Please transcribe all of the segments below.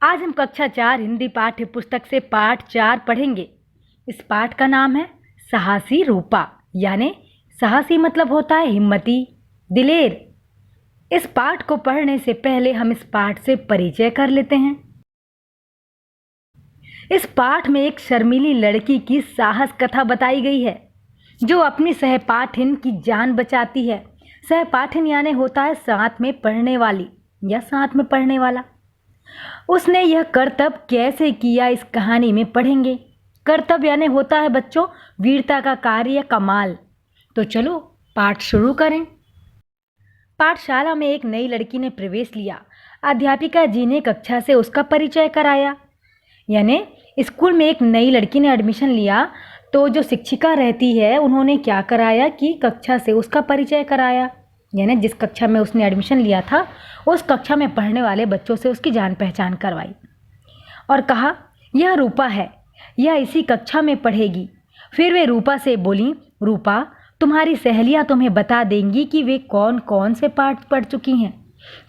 आज हम कक्षा 4 हिंदी पाठ्य पुस्तक से पाठ 4 पढ़ेंगे। इस पाठ का नाम है साहसी रूपा। यानी साहसी मतलब होता है हिम्मती, दिलेर। इस पाठ को पढ़ने से पहले हम इस पाठ से परिचय कर लेते हैं। इस पाठ में एक शर्मीली लड़की की साहस कथा बताई गई है जो अपनी सहपाठिन की जान बचाती है। सहपाठिन यानी होता है साथ में पढ़ने वाली या साथ में पढ़ने वाला। उसने यह कर्तव्य कैसे किया इस कहानी में पढ़ेंगे। कर्तव्य यानी होता है बच्चों वीरता का कार्य या कमाल। तो चलो पाठ शुरू करें। पाठशाला में एक नई लड़की ने प्रवेश लिया। अध्यापिका जी ने कक्षा से उसका परिचय कराया। यानी स्कूल में एक नई लड़की ने एडमिशन लिया तो जो शिक्षिका रहती है उन्होंने क्या कराया कि कक्षा से उसका परिचय कराया। यानी जिस कक्षा में उसने एडमिशन लिया था उस कक्षा में पढ़ने वाले बच्चों से उसकी जान पहचान करवाई और कहा यह रूपा है, यह इसी कक्षा में पढ़ेगी। फिर वे रूपा से बोली, रूपा तुम्हारी सहेलियां तुम्हें बता देंगी कि वे कौन कौन से पाठ पढ़ चुकी हैं।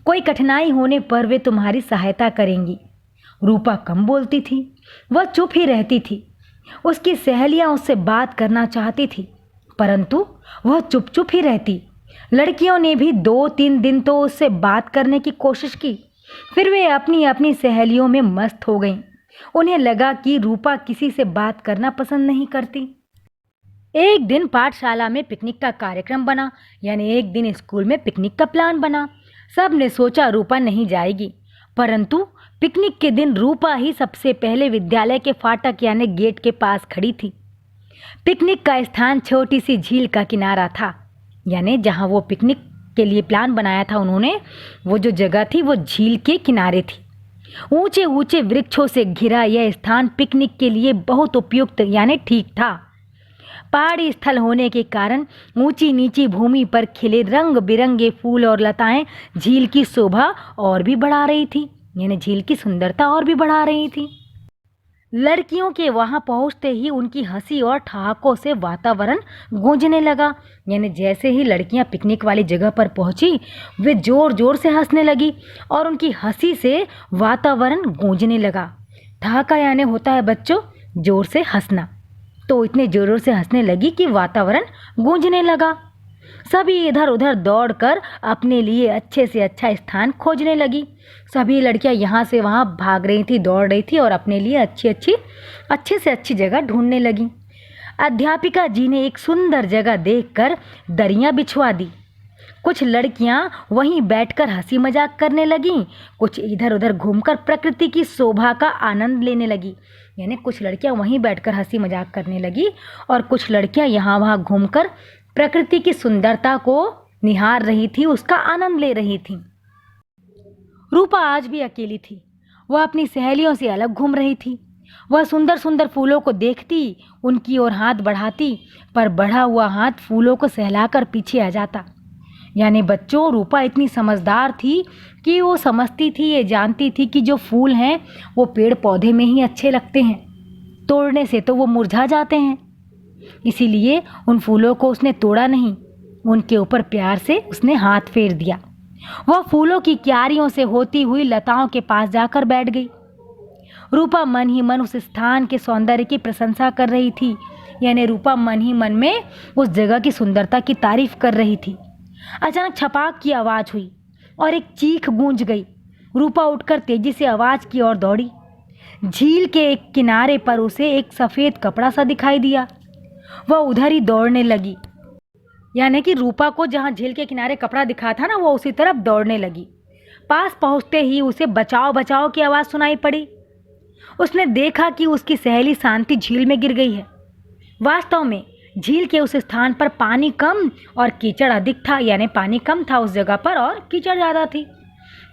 कोई कठिनाई होने पर वे तुम्हारी सहायता करेंगी। रूपा कम बोलती थी, वह चुप ही रहती थी। उसकी सहेलियां उससे बात करना चाहती थी परंतु वह चुप चुप ही रहती। लड़कियों ने भी 2-3 दिन तो उससे बात करने की कोशिश की, फिर वे अपनी अपनी सहेलियों में मस्त हो गईं। उन्हें लगा कि रूपा किसी से बात करना पसंद नहीं करती। एक दिन पाठशाला में पिकनिक का कार्यक्रम बना। यानी एक दिन स्कूल में पिकनिक का प्लान बना। सब ने सोचा रूपा नहीं जाएगी परंतु पिकनिक के दिन रूपा ही सबसे पहले विद्यालय के फाटक यानी गेट के पास खड़ी थी। पिकनिक का स्थान छोटी सी झील का किनारा था। यानी जहाँ वो पिकनिक के लिए प्लान बनाया था उन्होंने, वो जो जगह थी वो झील के किनारे थी। ऊंचे ऊंचे वृक्षों से घिरा यह स्थान पिकनिक के लिए बहुत उपयुक्त यानी ठीक था। पहाड़ी स्थल होने के कारण ऊंची नीची भूमि पर खिले रंग बिरंगे फूल और लताएं झील की शोभा और भी बढ़ा रही थी। यानी झील की सुंदरता और भी बढ़ा रही थी। लड़कियों के वहां पहुंचते ही उनकी हंसी और ठहाकों से वातावरण गूंजने लगा। यानी जैसे ही लड़कियां पिकनिक वाली जगह पर पहुंची वे जोर जोर से हंसने लगी और उनकी हंसी से वातावरण गूंजने लगा। ठहाका यानी होता है बच्चों जोर से हंसना। तो इतने जोरों से हंसने लगी कि वातावरण गूंजने लगा। सभी इधर उधर दौड़कर अपने लिए अच्छे से अच्छा स्थान खोजने लगी। सभी लड़कियां यहाँ से वहाँ भाग रही थी, दौड़ रही थी और अपने लिए अच्छे से अच्छी जगह ढूंढने लगी। अध्यापिका जी ने एक सुंदर जगह देखकर दरियां बिछवा दी। कुछ लड़कियां वहीं बैठकर हंसी मजाक करने लगीं, कुछ इधर उधर घूमकर प्रकृति की शोभा का आनंद लेने लगी। यानी कुछ लड़कियां वहीं बैठकर हंसी मजाक करने लगी और कुछ लड़कियां यहाँ वहाँ घूमकर प्रकृति की सुंदरता को निहार रही थी, उसका आनंद ले रही थी। रूपा आज भी अकेली थी। वह अपनी सहेलियों से अलग घूम रही थी। वह सुंदर सुंदर फूलों को देखती, उनकी ओर हाथ बढ़ाती, पर बढ़ा हुआ हाथ फूलों को सहलाकर पीछे आ जाता। यानी बच्चों रूपा इतनी समझदार थी कि वो समझती थी, ये जानती थी कि जो फूल हैं वो पेड़ पौधे में ही अच्छे लगते हैं, तोड़ने से तो वो मुरझा जाते हैं। इसीलिए उन फूलों को उसने तोड़ा नहीं, उनके ऊपर प्यार से उसने हाथ फेर दिया। वह फूलों की क्यारियों से होती हुई लताओं के पास जाकर बैठ गई। रूपा मन ही मन उस स्थान के सौंदर्य की प्रशंसा कर रही थी। यानी रूपा मन ही मन में उस जगह की सुंदरता की तारीफ कर रही थी। अचानक छपाक की आवाज हुई और एक चीख गूंज गई। रूपा उठकर तेजी से आवाज की ओर दौड़ी। झील के एक किनारे पर उसे एक सफेद कपड़ा सा दिखाई दिया। वह उधर ही दौड़ने लगी। यानी कि रूपा को जहाँ झील के किनारे कपड़ा दिखा था ना, वो उसी तरफ दौड़ने लगी। पास पहुँचते ही उसे बचाओ बचाओ की आवाज़ सुनाई पड़ी। उसने देखा कि उसकी सहेली शांति झील में गिर गई है। वास्तव में झील के उस स्थान पर पानी कम और कीचड़ अधिक था। यानी पानी कम था उस जगह पर और कीचड़ ज़्यादा थी।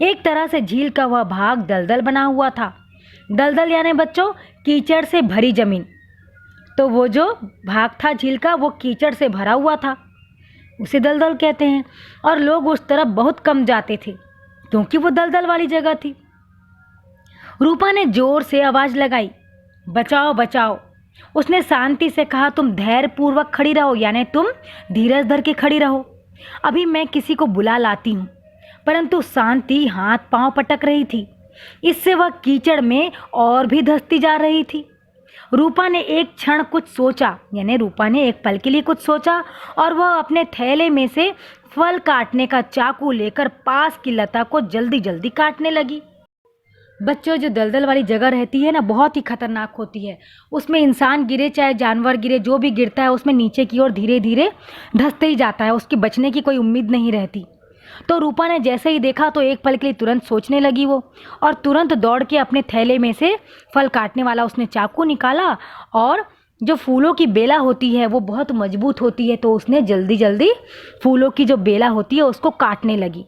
एक तरह से झील का वह भाग दलदल बना हुआ था। दलदल यानी बच्चों कीचड़ से भरी जमीन। तो वो जो भाग था झील का वो कीचड़ से भरा हुआ था, उसे दलदल कहते हैं। और लोग उस तरफ बहुत कम जाते थे क्योंकि वो दलदल वाली जगह थी। रूपा ने जोर से आवाज लगाई, बचाओ बचाओ। उसने शांति से कहा, तुम धैर्य पूर्वक खड़ी रहो, यानी तुम धीरज धर के खड़ी रहो, अभी मैं किसी को बुला लाती हूँ। परंतु शांति हाथ पांव पटक रही थी। इससे वह कीचड़ में और भी धंसती जा रही थी। रूपा ने एक क्षण कुछ सोचा, यानी रूपा ने एक पल के लिए कुछ सोचा और वह अपने थैले में से फल काटने का चाकू लेकर पास की लता को जल्दी जल्दी काटने लगी। बच्चों, जो दलदल वाली जगह रहती है ना, बहुत ही खतरनाक होती है। उसमें इंसान गिरे चाहे जानवर गिरे, जो भी गिरता है उसमें नीचे की ओर धीरे धीरे धंसते ही जाता है, उसकी बचने की कोई उम्मीद नहीं रहती। तो रूपा ने जैसे ही देखा तो एक पल के लिए तुरंत सोचने लगी वो, और तुरंत दौड़ के अपने थैले में से फल काटने वाला उसने चाकू निकाला, और जो फूलों की बेला होती है वो बहुत मजबूत होती है, तो उसने जल्दी जल्दी फूलों की जो बेला होती है उसको काटने लगी।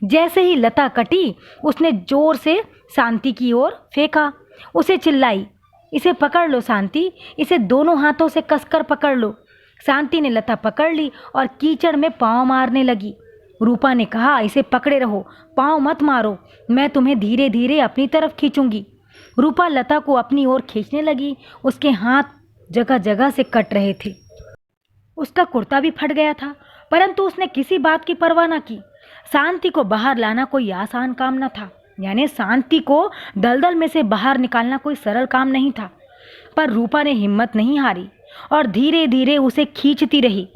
जैसे ही लता कटी, उसने जोर से शांति की ओर फेंका। उसे चिल्लाई, इसे पकड़ लो शांति, इसे दोनों हाथों से कसकर पकड़ लो। शांति ने लता पकड़ ली और कीचड़ में पाँव मारने लगी। रूपा ने कहा, इसे पकड़े रहो, पाँव मत मारो, मैं तुम्हें धीरे धीरे अपनी तरफ खींचूंगी। रूपा लता को अपनी ओर खींचने लगी। उसके हाथ जगह जगह से कट रहे थे, उसका कुर्ता भी फट गया था, परंतु उसने किसी बात की परवाह न की। शांति को बाहर लाना कोई आसान काम न था, यानी शांति को दलदल में से बाहर निकालना कोई सरल काम नहीं था। पर रूपा ने हिम्मत नहीं हारी और धीरे धीरे उसे खींचती रही।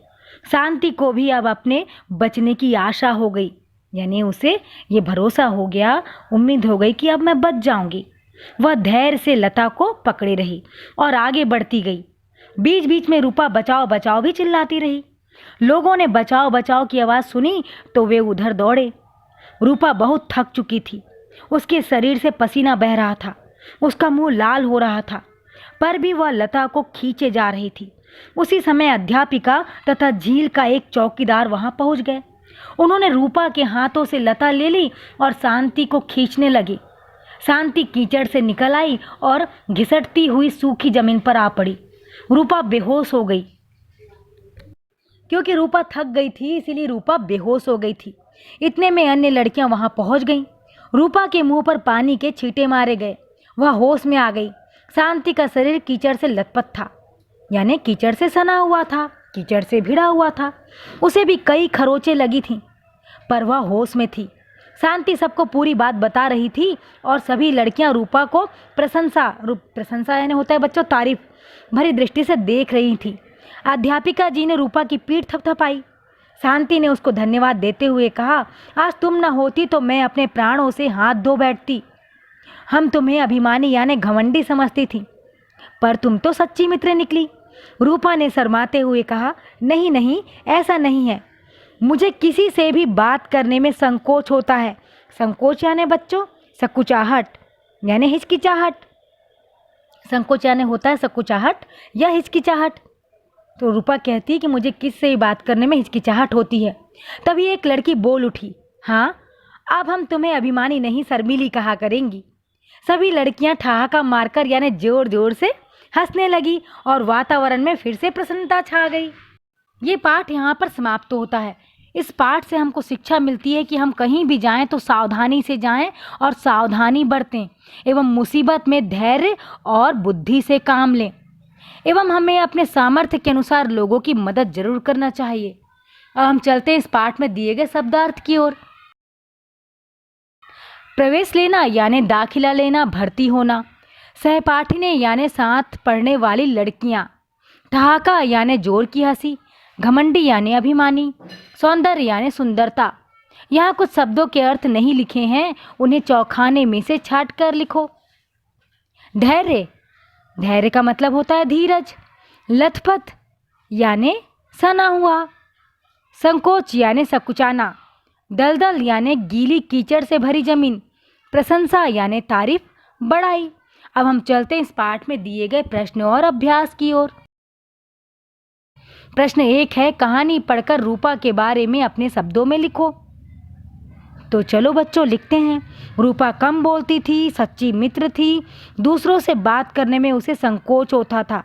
शांति को भी अब अपने बचने की आशा हो गई, यानी उसे ये भरोसा हो गया, उम्मीद हो गई कि अब मैं बच जाऊंगी। वह धैर्य से लता को पकड़े रही और आगे बढ़ती गई। बीच बीच में रूपा बचाओ बचाओ भी चिल्लाती रही। लोगों ने बचाओ बचाओ की आवाज़ सुनी तो वे उधर दौड़े। रूपा बहुत थक चुकी थी, उसके शरीर से पसीना बह रहा था, उसका मुंह लाल हो रहा था, पर भी वह लता को खींचे जा रही थी। उसी समय अध्यापिका तथा झील का एक चौकीदार वहां पहुंच गए। उन्होंने रूपा के हाथों से लता ले ली और शांति को खींचने लगे। शांति कीचड़ से निकल आई और घिसटती हुई सूखी जमीन पर आ पड़ी। रूपा बेहोश हो गई। क्योंकि रूपा थक गई थी, इसीलिए रूपा बेहोश हो गई थी। इतने में अन्य लड़कियां वहां पहुंच गईं। रूपा के मुंह पर पानी के छींटे मारे गए, वह होश में आ गई। शांति का शरीर कीचड़ से लथपथ था, यानी कीचड़ से सना हुआ था, कीचड़ से भिड़ा हुआ था। उसे भी कई खरोंचें लगी थीं, पर वह होश में थी। शांति सबको पूरी बात बता रही थी और सभी लड़कियां रूपा को प्रशंसा यानी होता है बच्चों तारीफ भरी दृष्टि से देख रही थी। अध्यापिका जी ने रूपा की पीठ थपथपाई। शांति ने उसको धन्यवाद देते हुए कहा, आज तुम न होती तो मैं अपने प्राणों से हाथ धो बैठती। हम तुम्हें अभिमानी यानी घमंडी समझती थी, पर तुम तो सच्ची मित्र निकली। रूपा ने शर्माते हुए कहा, नहीं नहीं, ऐसा नहीं है, मुझे किसी से भी बात करने में संकोच होता है। संकोच यानी बच्चों सकुचाहट यानी हिचकिचाहट। संकोच यानी होता है सकुचाहट या हिचकिचाहट। तो रूपा कहती है कि मुझे किस से बात करने में हिचकिचाहट होती है। तभी एक लड़की बोल उठी, हाँ, अब हम तुम्हें अभिमानी नहीं शर्मीली कहा करेंगी। सभी लड़कियां ठहाका मारकर यानी जोर जोर से हंसने लगी और वातावरण में फिर से प्रसन्नता छा गई। ये पाठ यहाँ पर समाप्त होता है। इस पाठ से हमको शिक्षा मिलती है कि हम कहीं भी जाएं तो सावधानी से जाएं और सावधानी बरतें एवं मुसीबत में धैर्य और बुद्धि से काम लें एवं हमें अपने सामर्थ्य के अनुसार लोगों की मदद जरूर करना चाहिए। अब हम चलते हैं इस पाठ में दिए गए शब्दार्थ की ओर। प्रवेश लेना यानी दाखिला लेना, भर्ती होना। सहपाठिनी यानी साथ पढ़ने वाली लड़कियां। ठहाका यानी जोर की हंसी। घमंडी यानी अभिमानी। सौंदर्य यानी सुंदरता। यहाँ कुछ शब्दों के अर्थ नहीं लिखे हैं, उन्हें चौखाने में से छाट कर लिखो। धैर्य, धैर्य का मतलब होता है धीरज। लथपथ यानी सना हुआ। संकोच यानी सकुचाना। दलदल यानी गीली कीचड़ से भरी जमीन। प्रशंसा यानी तारीफ, बड़ाई। अब हम चलते हैं इस पाठ में दिए गए प्रश्न और अभ्यास की ओर। प्रश्न 1 है, कहानी पढ़कर रूपा के बारे में अपने शब्दों में लिखो। तो चलो बच्चों लिखते हैं। रूपा कम बोलती थी, सच्ची मित्र थी, दूसरों से बात करने में उसे संकोच होता था।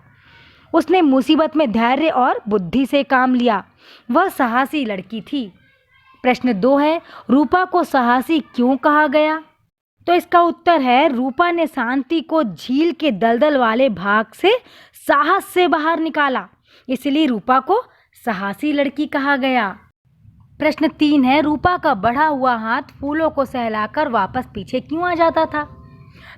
उसने मुसीबत में धैर्य और बुद्धि से काम लिया। वह साहसी लड़की थी। प्रश्न 2 है, रूपा को साहसी क्यों कहा गया? तो इसका उत्तर है, रूपा ने शांति को झील के दलदल वाले भाग से साहस से बाहर निकाला, इसलिए रूपा को साहसी लड़की कहा गया। प्रश्न 3 है, रूपा का बढ़ा हुआ हाथ फूलों को सहलाकर वापस पीछे क्यों आ जाता था?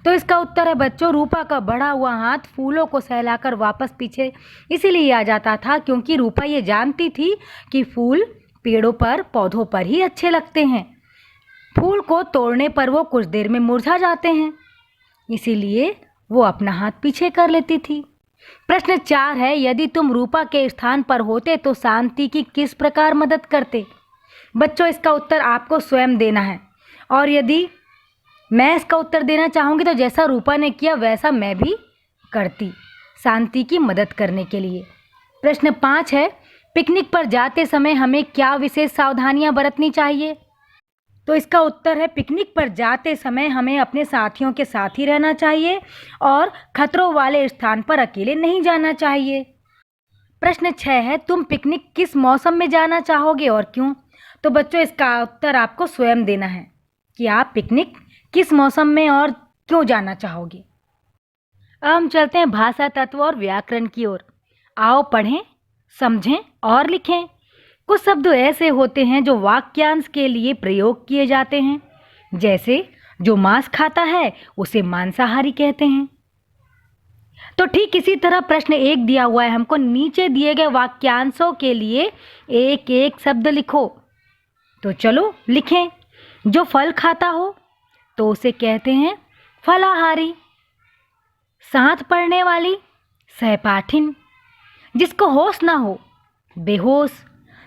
तो इसका उत्तर है बच्चों, रूपा का बढ़ा हुआ हाथ फूलों को सहलाकर वापस पीछे इसीलिए आ जाता था क्योंकि रूपा ये जानती थी कि फूल पेड़ों पर, पौधों पर ही अच्छे लगते हैं। फूल को तोड़ने पर वो कुछ देर में मुरझा जाते हैं, इसीलिए वो अपना हाथ पीछे कर लेती थी। प्रश्न 4 है, यदि तुम रूपा के स्थान पर होते तो शांति की किस प्रकार मदद करते? बच्चों, इसका उत्तर आपको स्वयं देना है, और यदि मैं इसका उत्तर देना चाहूँगी तो जैसा रूपा ने किया वैसा मैं भी करती, शांति की मदद करने के लिए। प्रश्न 5 है, पिकनिक पर जाते समय हमें क्या विशेष सावधानियां बरतनी चाहिए? तो इसका उत्तर है, पिकनिक पर जाते समय हमें अपने साथियों के साथ ही रहना चाहिए और खतरों वाले स्थान पर अकेले नहीं जाना चाहिए। प्रश्न 6 है, तुम पिकनिक किस मौसम में जाना चाहोगे और क्यों? तो बच्चों, इसका उत्तर आपको स्वयं देना है कि आप पिकनिक किस मौसम में और क्यों जाना चाहोगे। अब हम चलते हैं भाषा तत्व और व्याकरण की ओर। आओ पढ़ें, समझें और लिखें। कुछ शब्द ऐसे होते हैं जो वाक्यांश के लिए प्रयोग किए जाते हैं, जैसे जो मांस खाता है उसे मांसाहारी कहते हैं। तो ठीक इसी तरह प्रश्न 1 दिया हुआ है हमको, नीचे दिए गए वाक्यांशों के लिए एक एक शब्द लिखो। तो चलो लिखें। जो फल खाता हो तो उसे कहते हैं फलाहारी। साथ पढ़ने वाली सहपाठिन। जिसको होश ना हो बेहोश।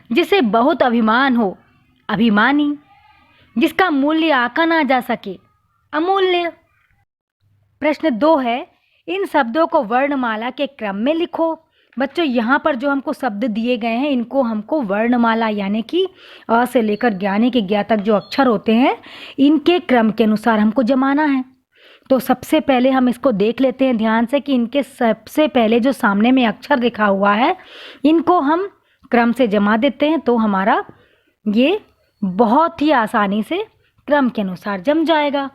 जिसे बहुत अभिमान हो अभिमानी। जिसका मूल्य आंका ना जा सके अमूल्य। प्रश्न 2 है, इन शब्दों को वर्णमाला के क्रम में लिखो। बच्चों, यहाँ पर जो हमको शब्द दिए गए हैं इनको हमको वर्णमाला यानी कि अ से लेकर ज्ञानी के ज्ञा तक जो अक्षर होते हैं इनके क्रम के अनुसार हमको जमाना है। तो सबसे पहले हम इसको देख लेते हैं ध्यान से कि इनके सबसे पहले जो सामने में अक्षर लिखा हुआ है इनको हम क्रम से जमा देते हैं तो हमारा ये बहुत ही आसानी से क्रम के अनुसार जम जाएगा।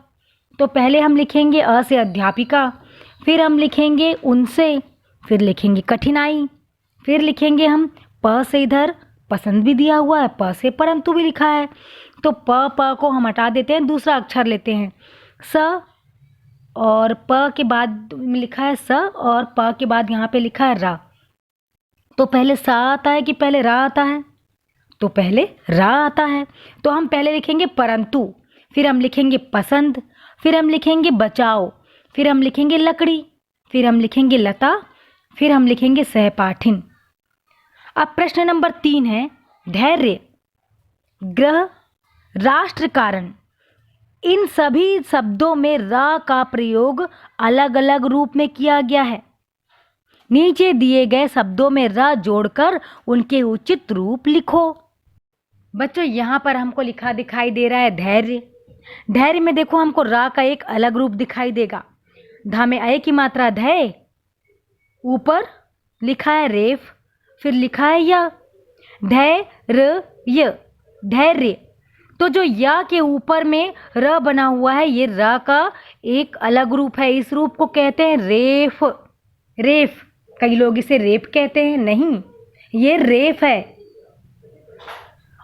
तो पहले हम लिखेंगे अ से अध्यापिका, फिर हम लिखेंगे उनसे, फिर लिखेंगे कठिनाई, फिर लिखेंगे हम प से इधर पसंद भी दिया हुआ है, प से परंतु भी लिखा है तो प को हम हटा देते हैं, दूसरा अक्षर लेते हैं स, और प के बाद लिखा है स और प के बाद यहाँ पे लिखा है रा। तो पहले सा आता है कि पहले रा आता है? तो पहले रा आता है। तो हम पहले लिखेंगे परंतु, फिर हम लिखेंगे पसंद, फिर हम लिखेंगे बचाओ, फिर हम लिखेंगे लकड़ी, फिर हम लिखेंगे लता, फिर हम लिखेंगे सहपाठिन। अब प्रश्न नंबर 3 है, धैर्य, ग्रह, राष्ट्र, कारण। इन सभी शब्दों में रा का प्रयोग अलग अलग रूप में किया गया है। नीचे दिए गए शब्दों में र जोड़कर उनके उचित रूप लिखो। बच्चों, यहाँ पर हमको लिखा दिखाई दे रहा है धैर्य। धैर्य में देखो हमको रा का एक अलग रूप दिखाई देगा। धा में अय की मात्रा धै, ऊपर लिखा है रेफ, फिर लिखा है य, धैर्य, धैर्य। तो जो या के ऊपर में र बना हुआ है ये र का एक अलग रूप है। इस रूप को कहते हैं रेफ। रेफ, कई लोग इसे रेप कहते हैं, नहीं ये रेफ है।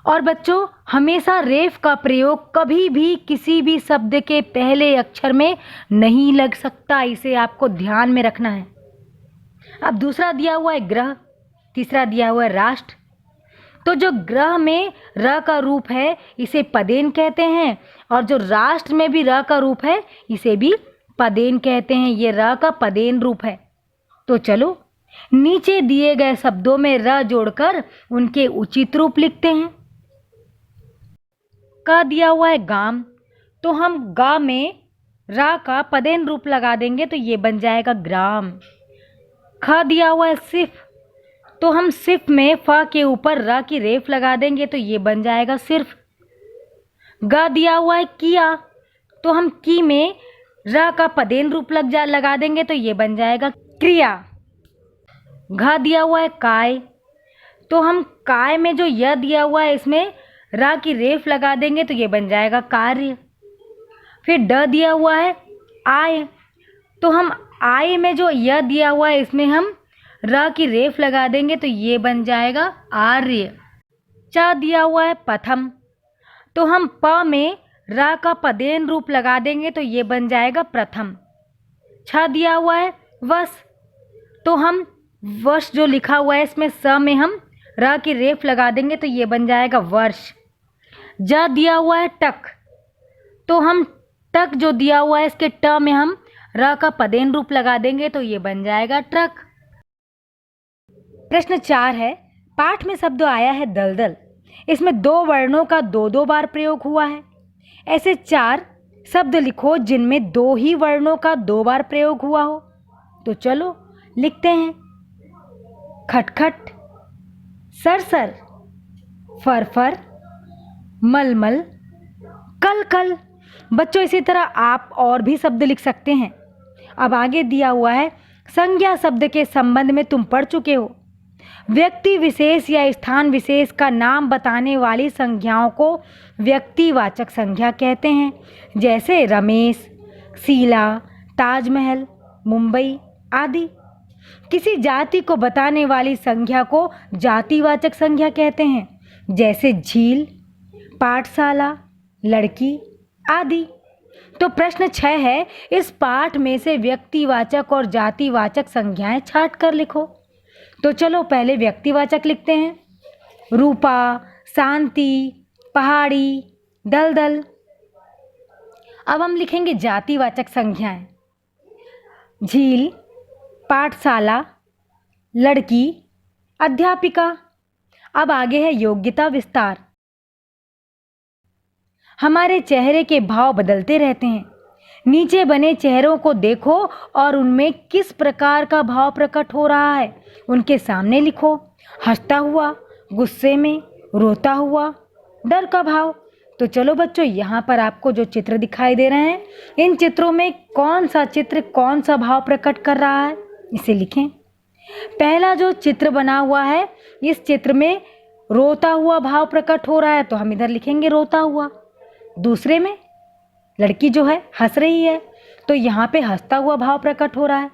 और बच्चों, हमेशा रेफ का प्रयोग कभी भी किसी भी शब्द के पहले अक्षर में नहीं लग सकता, इसे आपको ध्यान में रखना है। अब दूसरा दिया हुआ है ग्रह, तीसरा दिया हुआ है राष्ट्र। तो जो ग्रह में र का रूप है इसे पदेन कहते हैं, और जो राष्ट्र में भी र का रूप है इसे भी पदेन कहते हैं। ये र का पदेन रूप है। तो चलो नीचे दिए गए शब्दों में र जोड़कर उनके उचित रूप लिखते हैं। का दिया हुआ है गाम, तो हम गा में रा का पदेन रूप लगा देंगे तो ये बन जाएगा ग्राम। ख दिया हुआ है सिफ, तो हम सिफ में फ के ऊपर र की रेफ लगा देंगे तो ये बन जाएगा सिर्फ। ग दिया हुआ है किया, तो हम की में र का पदेन रूप लगा देंगे तो ये बन जाएगा क्रिया। घ दिया हुआ है काय, तो हम काय में जो य दिया हुआ है इसमें रा की रेफ लगा देंगे तो ये बन जाएगा कार्य। फिर ड दिया हुआ है आय, तो हम आय में जो य दिया हुआ है इसमें हम र की रेफ लगा देंगे तो ये बन जाएगा आर्य। च दिया हुआ है प्रथम, तो हम प में र का पदेन रूप लगा देंगे तो ये बन जाएगा प्रथम। छ दिया हुआ है वस, तो हम वर्ष जो लिखा हुआ है इसमें स में हम र की रेफ लगा देंगे तो ये बन जाएगा वर्ष। ज दिया हुआ है टक, तो हम टक जो दिया हुआ है इसके ट में हम र का पदेन रूप लगा देंगे तो ये बन जाएगा ट्रक। प्रश्न 4 है, पाठ में शब्द आया है दलदल, इसमें 2 वर्णों का 2 बार प्रयोग हुआ है। ऐसे 4 शब्द लिखो जिनमें 2 ही वर्णों का 2 बार प्रयोग हुआ हो। तो चलो लिखते हैं। खटखट, सरसर, फरफर, मलमल, कल। बच्चों इसी तरह आप और भी शब्द लिख सकते हैं। अब आगे दिया हुआ है, संज्ञा शब्द के संबंध में तुम पढ़ चुके हो। व्यक्ति विशेष या स्थान विशेष का नाम बताने वाली संज्ञाओं को व्यक्तिवाचक संज्ञा कहते हैं, जैसे रमेश, शीला, ताजमहल, मुंबई आदि। किसी जाति को बताने वाली संज्ञा को जातिवाचक संज्ञा कहते हैं, जैसे झील, पाठशाला, लड़की आदि। तो प्रश्न 6 है, इस पाठ में से व्यक्तिवाचक और जातिवाचक संज्ञाएं छांट कर लिखो। तो चलो पहले व्यक्तिवाचक लिखते हैं। रूपा, शांति, पहाड़ी, दलदल। अब हम लिखेंगे जातिवाचक संज्ञाएं। झील, पाठशाला, लड़की, अध्यापिका। अब आगे है योग्यता विस्तार। हमारे चेहरे के भाव बदलते रहते हैं। नीचे बने चेहरों को देखो और उनमें किस प्रकार का भाव प्रकट हो रहा है उनके सामने लिखो। हंसता हुआ, गुस्से में, रोता हुआ, डर का भाव। तो चलो बच्चों, यहाँ पर आपको जो चित्र दिखाई दे रहे हैं, इन चित्रों में कौन सा चित्र कौन सा भाव प्रकट कर रहा है इसे लिखें। पहला जो चित्र बना हुआ है, इस चित्र में रोता हुआ भाव प्रकट हो रहा है तो हम इधर लिखेंगे रोता हुआ। दूसरे में लड़की जो है हंस रही है तो यहाँ पे हंसता हुआ भाव प्रकट हो रहा है।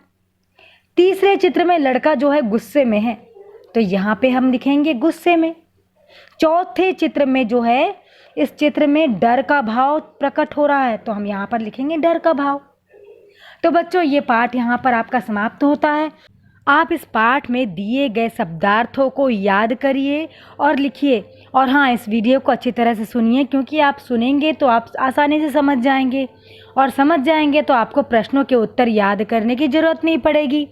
तीसरे चित्र में लड़का जो है गुस्से में है तो यहाँ पे हम लिखेंगे गुस्से में। चौथे चित्र में जो है, इस चित्र में डर का भाव प्रकट हो रहा है तो हम यहाँ पर लिखेंगे डर का भाव। तो बच्चों, ये पाठ यहाँ पर आपका समाप्त होता है। आप इस पाठ में दिए गए शब्दार्थों को याद करिए और लिखिए। और हाँ, इस वीडियो को अच्छी तरह से सुनिए, क्योंकि आप सुनेंगे तो आप आसानी से समझ जाएंगे, और समझ जाएंगे तो आपको प्रश्नों के उत्तर याद करने की ज़रूरत नहीं पड़ेगी।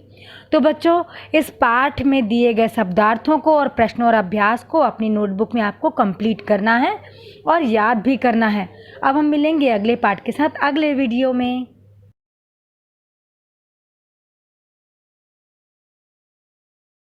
तो बच्चों, इस पाठ में दिए गए शब्दार्थों को और प्रश्नों और अभ्यास को अपनी नोटबुक में आपको कंप्लीट करना है और याद भी करना है। अब हम मिलेंगे अगले पाठ के साथ अगले वीडियो में।